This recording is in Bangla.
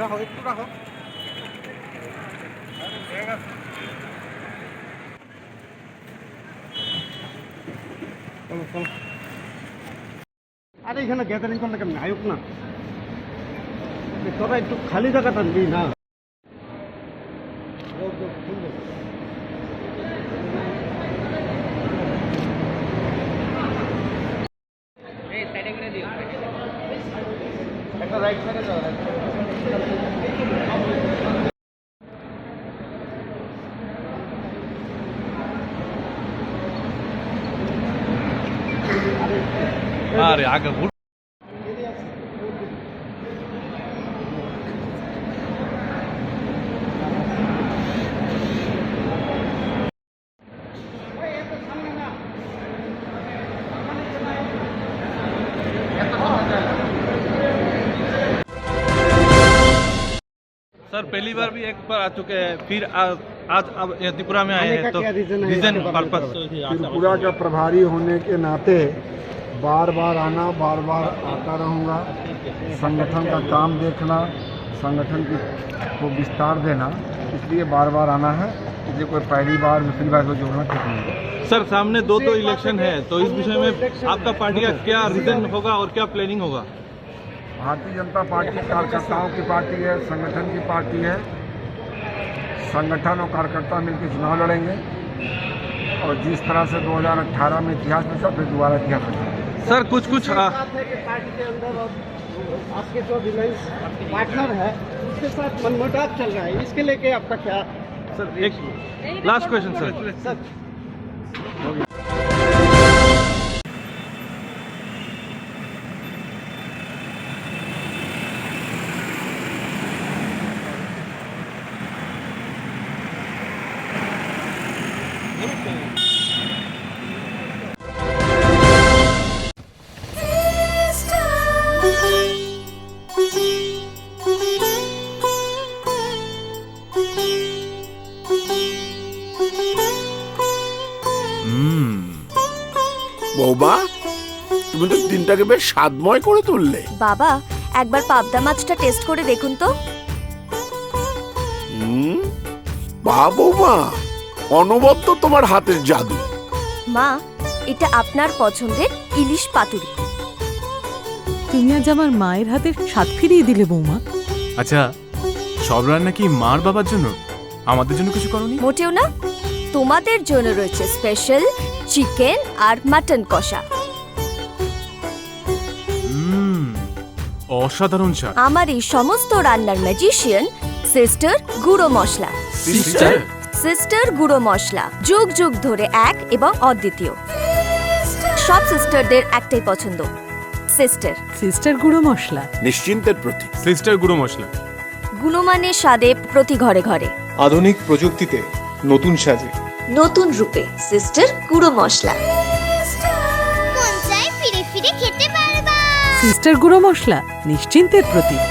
রাখো একটু রাখো। আরে এখানে গ্যাদারিং করলে কেমন আয়ুক না, তোরা একটু খালি জায়গাটা নিই না। একটা রাইট সাইডে যাও। আরে আগে ঘুর। सर पहली बार भी एक बार आ चुके हैं, फिर आज अब त्रिपुरा में आए हैं, तो रीजन पर्पस। त्रिपुरा का प्रभारी होने के नाते बार बार आना, बार बार आता रहूँगा। संगठन का काम देखना, संगठन को विस्तार देना, इसलिए बार बार आना है। इसलिए कोई पहली बार दूसरी बार को जोड़ना ठीक नहीं है। सर सामने दो इलेक्शन है, तो इस विषय में आपका पार्टी का क्या रीजन होगा और क्या प्लानिंग होगा? भारतीय जनता पार्टी कार्यकर्ताओं की पार्टी है, संगठन की पार्टी है। संगठन और कार्यकर्ता मिलकर चुनाव लड़ेंगे और जिस तरह से 2018 में इतिहास में सब फिर दोबारा इतिहास में। सर कुछ पार्टी के अंदर आपके जो रिलायंस पार्टनर है उसके साथ मनमुटाव चल रहा है, इसके लेके आपका क्या? सर एक लास्ट क्वेश्चन सर। বৌমা, তুমি তো দিনটাকে বেশ স্বাদময় করে তুললে। বাবা, একবার পাবদা মাছটা টেস্ট করে দেখুন তো। বাহ বৌমা, অনবদ্য তোমার হাতের জাদু। মা, এটা আপনার পছন্দের ইলিশ পাতুরি। তুমি আজ আমার মায়ের হাতের স্বাদ ফিরিয়ে দিলে বৌমা। আচ্ছা, সব রান্না কি মার বাবার জন্য, আমাদের জন্য কিছু করনি? মোটেও না, তোমাদের জন্য রয়েছে স্পেশাল চিকেন আর মাটন কষা। অসাধারণ স্বাদ। আমার এই সমস্ত রান্নার ম্যাজিশিয়ান সিস্টার গুঁড়ো মশলা। সিস্টার গুঁড়ো মশলা যুগ যুগ ধরে এক এবং অদ্বিতীয়। সব সিস্টারদের একটাই পছন্দ, সিস্টার গুঁড়ো মশলা। নিশ্চিন্তের প্রতীক। সিস্টার গুঁড়ো মশলা, গুণমানের স্বাদে প্রতি ঘরে ঘরে। আধুনিক প্রযুক্তিতে নতুন সাজে, নতুন রূপে সিস্টার গুঁড়ো মশলা। সিস্টার গুঁড়ো মশলা নিশ্চিন্তের প্রতীক।